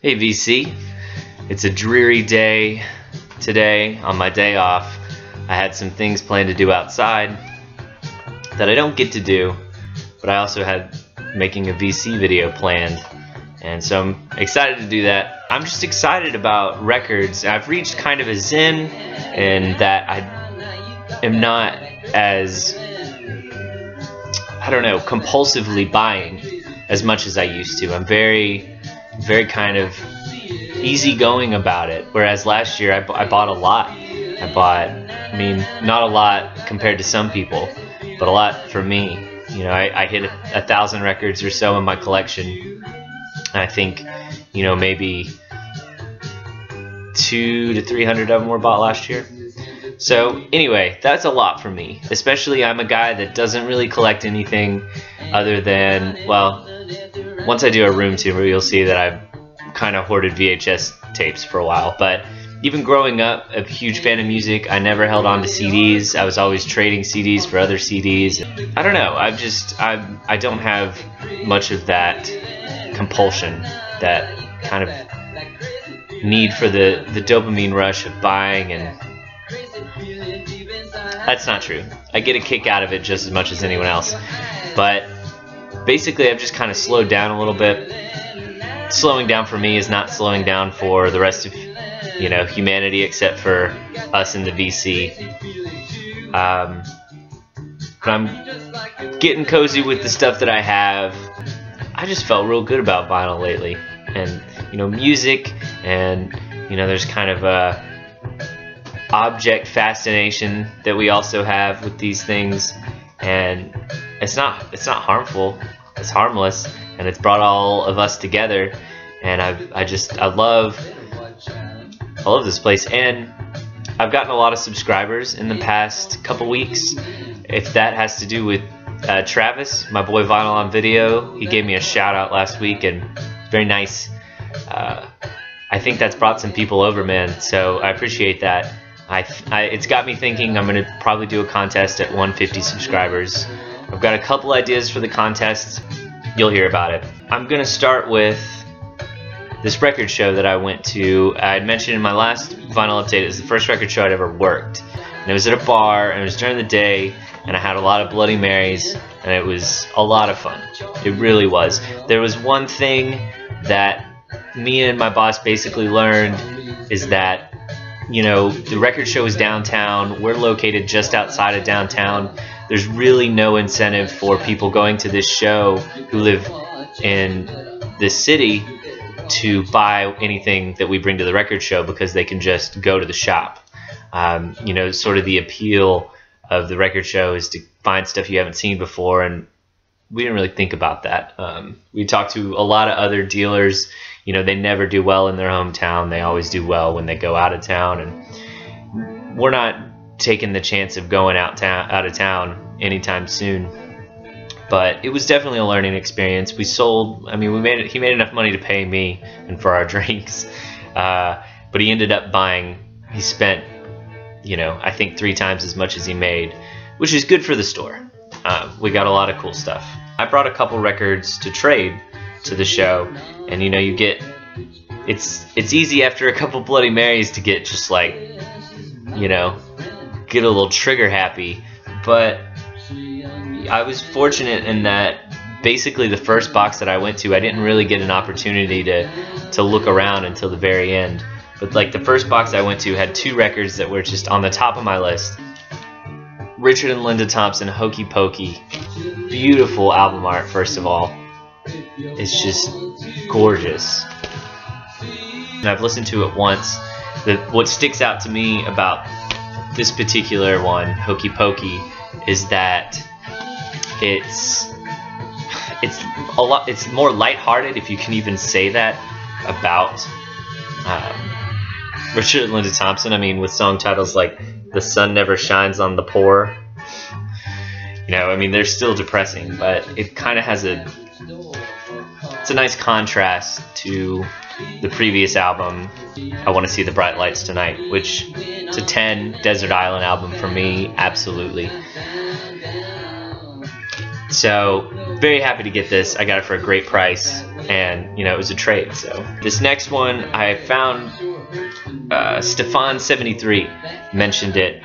Hey VC, it's a dreary day today on my day off. I had some things planned to do outside that I don't get to do, but I also had making a VC video planned, and so I'm excited to do that. I'm just excited about records. I've reached kind of a zen in that I am not as, I don't know, compulsively buying as much as I used to. I'm very kind of easygoing about it, whereas last year I bought a lot. I mean, not a lot compared to some people, but a lot for me. You know, I hit 1,000 records or so in my collection. I think, you know, maybe 200 to 300 of them were bought last year. So anyway, that's a lot for me, especially I'm a guy that doesn't really collect anything other than, well, once I do a room tour, you'll see that I've kind of hoarded VHS tapes for a while. But even growing up, a huge fan of music, I never held on to CDs. I was always trading CDs for other CDs. I don't know, I don't have much of that compulsion, that kind of need for the dopamine rush of buying, and that's not true. I get a kick out of it just as much as anyone else. But basically, I've just kind of slowed down a little bit. Slowing down for me is not slowing down for the rest of, you know, humanity, except for us in the VC. But I'm getting cozy with the stuff that I have. I just felt real good about vinyl lately, and you know, music, and you know, there's kind of a object fascination that we also have with these things, and it's not harmful. It's harmless, and it's brought all of us together. And I love this place, and I've gotten a lot of subscribers in the past couple weeks. If that has to do with Travis, my boy Vinyl on Video, he gave me a shout out last week, and it's very nice. I think that's brought some people over, man, so I appreciate that. It's got me thinking I'm gonna probably do a contest at 150 subscribers. I've got a couple ideas for the contest. You'll hear about it. I'm gonna start with this record show that I went to. I had mentioned in my last vinyl update, it was the first record show I'd ever worked. And it was at a bar, and it was during the day, and I had a lot of Bloody Marys, and it was a lot of fun. It really was. There was one thing that me and my boss basically learned, is that, you know, the record show is downtown. We're located just outside of downtown. There's really no incentive for people going to this show who live in this city to buy anything that we bring to the record show, because they can just go to the shop. You know, sort of the appeal of the record show is to find stuff you haven't seen before, and we didn't really think about that. We talked to a lot of other dealers. You know, they never do well in their hometown. They always do well when they go out of town, and we're not taking the chance of going out of town anytime soon. But it was definitely a learning experience. We sold, I mean, he made enough money to pay me and for our drinks, but he ended up buying, he spent, you know, I think 3 times as much as he made, which is good for the store. We got a lot of cool stuff. I brought a couple records to trade to the show, and you know, you get, it's easy after a couple Bloody Marys to get just like, you know, get a little trigger happy. But I was fortunate in that basically the first box that I went to, I didn't really get an opportunity to look around until the very end. But like the first box I went to had 2 records that were just on the top of my list. Richard and Linda Thompson, Hokey Pokey. Beautiful album art, first of all. It's just gorgeous. And I've listened to it once. What sticks out to me about this particular one, Hokey Pokey, is that it's more lighthearted, if you can even say that about Richard and Linda Thompson. I mean, with song titles like "The Sun Never Shines on the Poor," you know, I mean, they're still depressing, but it kind of has it's a nice contrast to the previous album, I Want to See the Bright Lights Tonight, which is a 10 Desert Island album for me, absolutely. So very happy to get this. I got it for a great price. and you know, it was a trade. So this next one I found, Stefan73 mentioned it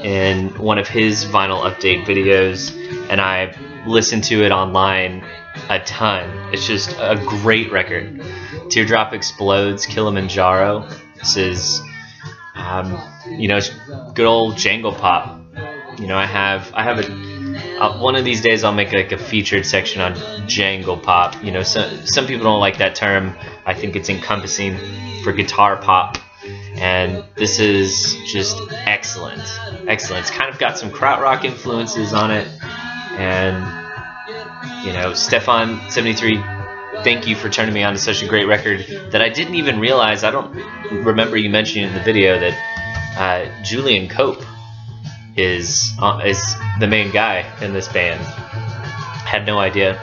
in one of his vinyl update videos, and I listened to it online a ton. It's just a great record. Teardrop Explodes, Kilimanjaro. This is, you know, it's good old jangle pop. You know, I have one of these days I'll make like a featured section on jangle pop. You know, some people don't like that term. I think it's encompassing for guitar pop, and this is just excellent. Excellent. It's kind of got some krautrock influences on it, and you know, Stefan73, thank you for turning me on to such a great record that I didn't even realize. I don't remember you mentioning in the video that Julian Cope is the main guy in this band. Had no idea.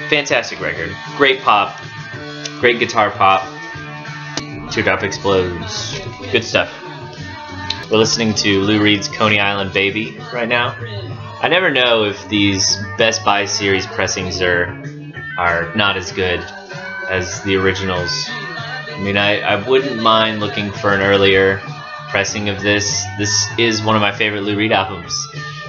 Fantastic record. Great pop. Great guitar pop. Teardrop Explodes. Good stuff. We're listening to Lou Reed's Coney Island Baby right now. I never know if these Best Buy series pressings are not as good as the originals. I mean, I wouldn't mind looking for an earlier pressing of this. This is one of my favorite Lou Reed albums.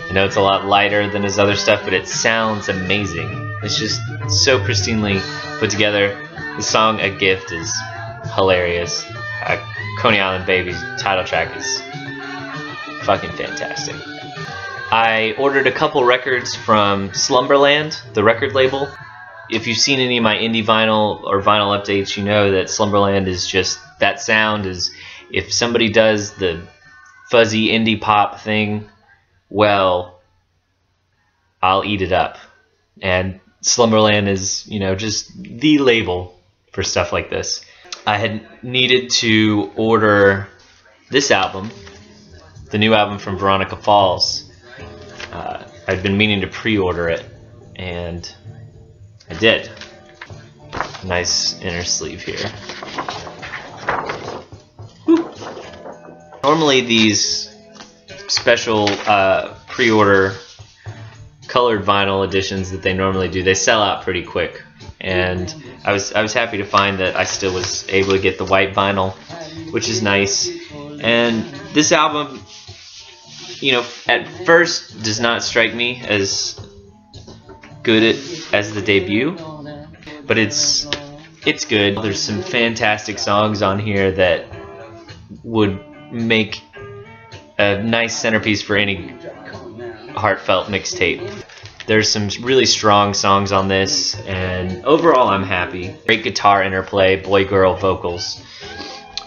I know it's a lot lighter than his other stuff, but it sounds amazing. It's just so pristinely put together. The song A Gift is hilarious. Coney Island Baby's title track is fucking fantastic. I ordered a couple records from Slumberland, the record label. If you've seen any of my indie vinyl or vinyl updates, you know that Slumberland is just, that sound is, if somebody does the fuzzy indie pop thing, well, I'll eat it up. And Slumberland is, you know, just the label for stuff like this. I had needed to order this album, the new album from Veronica Falls. I'd been meaning to pre-order it, and I did. Nice inner sleeve here. Woo. Normally these special pre-order colored vinyl editions that they normally do, they sell out pretty quick, and I was happy to find that I still was able to get the white vinyl, which is nice. And this album, you know, at first does not strike me as good as the debut, but it's good. There's some fantastic songs on here that would make a nice centerpiece for any heartfelt mixtape. There's some really strong songs on this, and overall I'm happy. Great guitar interplay, boy-girl vocals.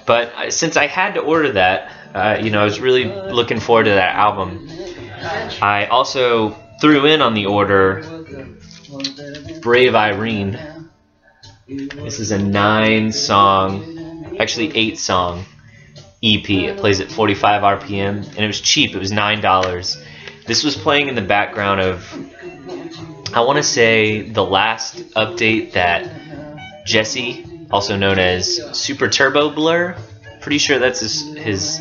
But since I had to order that, you know, I was really looking forward to that album. I also threw in on the order Brave Irene. This is a 9-song, actually 8-song EP. It plays at 45 RPM, and it was cheap. It was $9. This was playing in the background of, I want to say, the last update that Jesse, also known as Super Turbo Blur, pretty sure that's his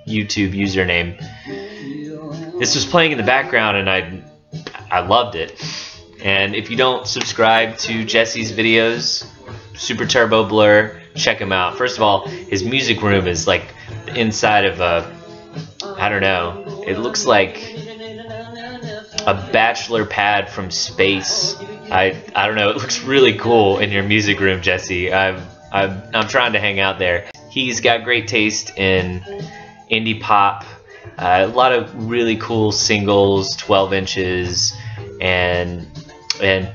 YouTube username. This was playing in the background, and I loved it. And if you don't subscribe to Jesse's videos, Super Turbo Blur, check him out. First of all, his music room is like inside of a, I don't know, it looks like a bachelor pad from space. I don't know, it looks really cool in your music room, Jesse. I'm trying to hang out there. He's got great taste in indie pop, a lot of really cool singles, 12 inches, and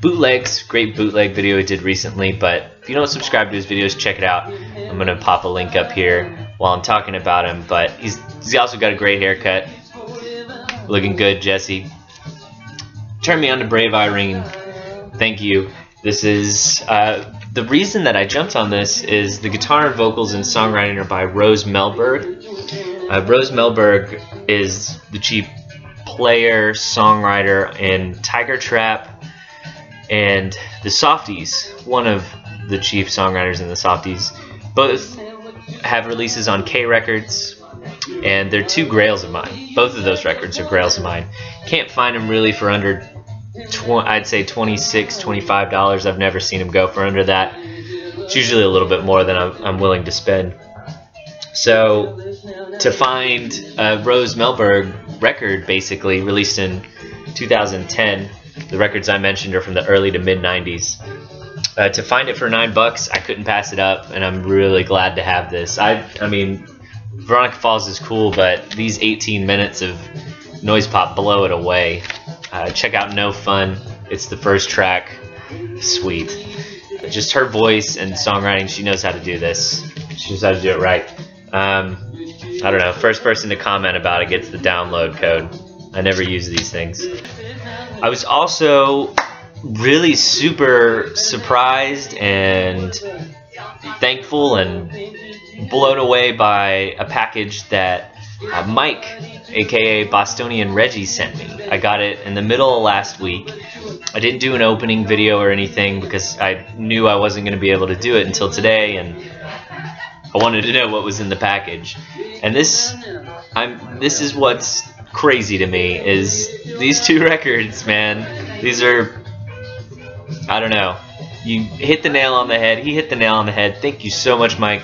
bootlegs. Great bootleg video he did recently. But if you don't subscribe to his videos, check it out. I'm gonna pop a link up here while I'm talking about him. But he's also got a great haircut. Looking good, Jesse. Turn me on to Brave Irene. Thank you. This is the reason that I jumped on this is the guitar and vocals and songwriting are by Rose Melberg. Rose Melberg is the chief player, songwriter in Tiger Trap and the Softies, one of the chief songwriters in the Softies. Both have releases on K Records, and they're two grails of mine. Both of those records are grails of mine. Can't find them really for under I'd say $26, $25. I've never seen him go for under that. It's usually a little bit more than I'm willing to spend. So to find a Rose Melberg record, basically released in 2010, the records I mentioned are from the early to mid 90s. To find it for $9, I couldn't pass it up, and I'm really glad to have this. I mean, Veronica Falls is cool, but these 18 minutes of noise pop blow it away. Check out No Fun. It's the first track. Sweet. Just her voice and songwriting, she knows how to do this. She knows how to do it right. I don't know, first person to comment about it gets the download code. I never use these things. I was also really super surprised and thankful and blown away by a package that Mike, aka Bostonian Reggie, sent me. I got it in the middle of last week. I didn't do an opening video or anything because I knew I wasn't going to be able to do it until today, and I wanted to know what was in the package. And this is what's crazy to me, is these two records, man. These are, I don't know. You hit the nail on the head. He hit the nail on the head. Thank you so much, Mike.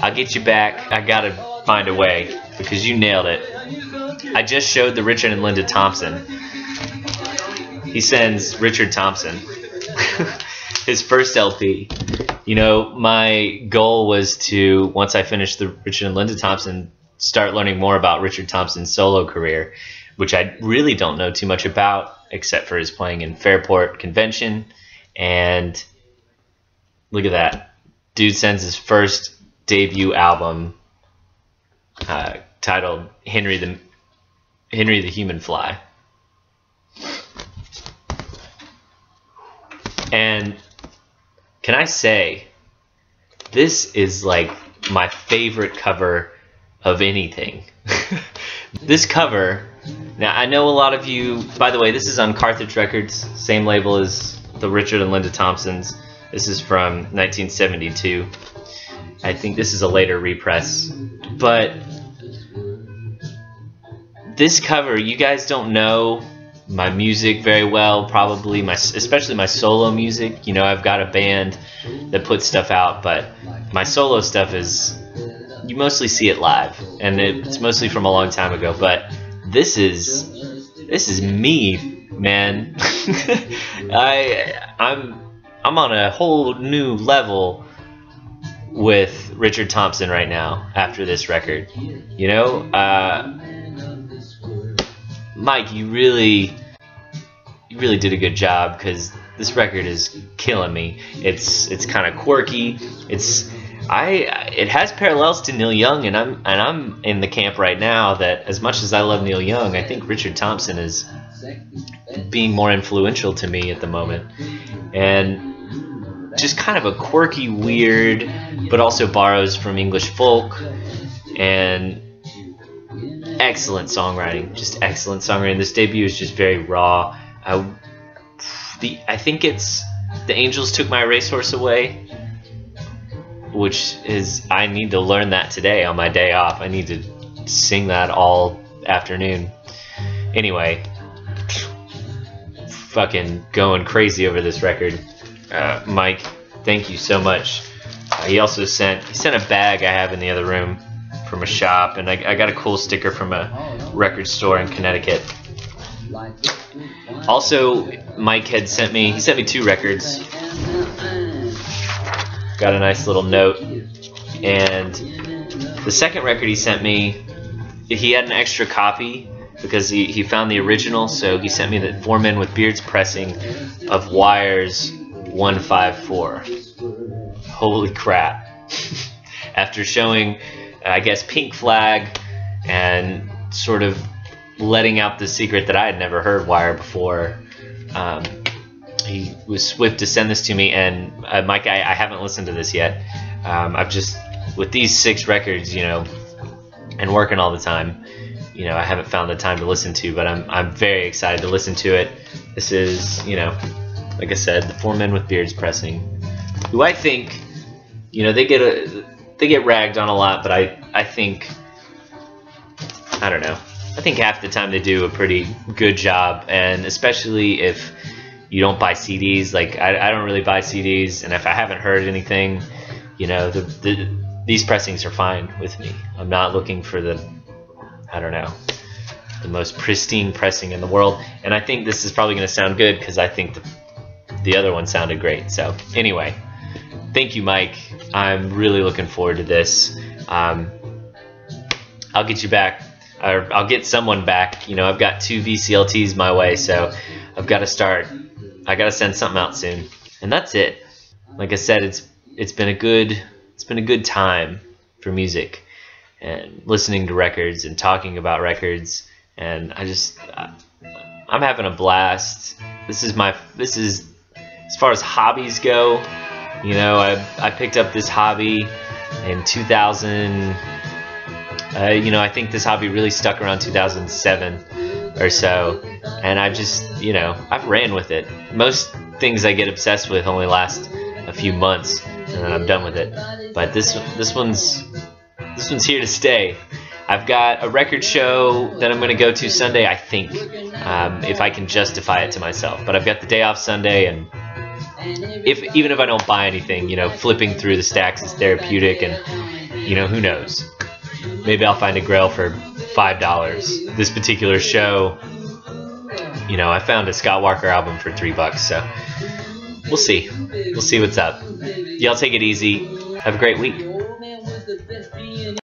I'll get you back. I gotta find a way because you nailed it. I just showed the Richard and Linda Thompson. He sends Richard Thompson his first LP. You know, my goal was to, once I finished the Richard and Linda Thompson, start learning more about Richard Thompson's solo career, which I really don't know too much about, except for his playing in Fairport Convention. And look at that. Dude sends his first debut album titled Henry the Human Fly. And can I say, this is like my favorite cover of anything. This cover, now I know a lot of you, by the way, this is on Carthage Records, same label as the Richard and Linda Thompsons. This is from 1972. I think this is a later repress. But this cover, you guys don't know my music very well, probably, especially my solo music. You know, I've got a band that puts stuff out, but my solo stuff is, you mostly see it live, and it's mostly from a long time ago. But this is me, man. I'm on a whole new level with Richard Thompson right now after this record. You know, Mike, you really did a good job, because this record is killing me. It's kind of quirky. It has parallels to Neil Young, and I'm in the camp right now that as much as I love Neil Young, I think Richard Thompson is being more influential to me at the moment. And just kind of a quirky, weird, but also borrows from English folk, and excellent songwriting, just excellent songwriting. This debut is just very raw. I think it's The Angels Took My Racehorse Away, which is, I need to learn that today on my day off. I need to sing that all afternoon. Anyway, fucking going crazy over this record. Mike, thank you so much. He also sent a bag I have in the other room from a shop, and I got a cool sticker from a record store in Connecticut. Also, Mike had sent me 2 records. Got a nice little note. And the second record he sent me, he had an extra copy because he found the original, so he sent me the Four Men with Beards pressing of Wires 154. Holy crap. After showing, I guess, Pink Flag and sort of letting out the secret that I had never heard Wire before, he was swift to send this to me. And Mike, I haven't listened to this yet. I've just, with these 6 records, you know, and working all the time, you know, I haven't found the time to listen to, but I'm very excited to listen to it. This is, you know, like I said, the Four Men with Beards pressing, who I think, you know, they get ragged on a lot, but I think, I don't know, I think half the time they do a pretty good job, and especially if you don't buy CDs. Like I don't really buy CDs, and if I haven't heard anything, you know, these pressings are fine with me. I'm not looking for the, I don't know, the most pristine pressing in the world, and I think this is probably going to sound good because I think the other one sounded great. So anyway, thank you, Mike. I'm really looking forward to this. I'll get you back, or I'll get someone back. You know, I've got 2 VCLTs my way, so I've got to start. I got to send something out soon, and that's it. Like I said, it's been a good time for music and listening to records and talking about records, and I'm having a blast. This is as far as hobbies go. You know, I picked up this hobby in 2000. You know, I think this hobby really stuck around 2007 or so, and I've ran with it. Most things I get obsessed with only last a few months, and then I'm done with it. But this one's here to stay. I've got a record show that I'm going to go to Sunday, I think, if I can justify it to myself. But I've got the day off Sunday, and even if I don't buy anything, you know, flipping through the stacks is therapeutic, and you know, who knows? Maybe I'll find a grail for $5. This particular show, you know, I found a Scott Walker album for $3, so we'll see. We'll see what's up. Y'all take it easy. Have a great week.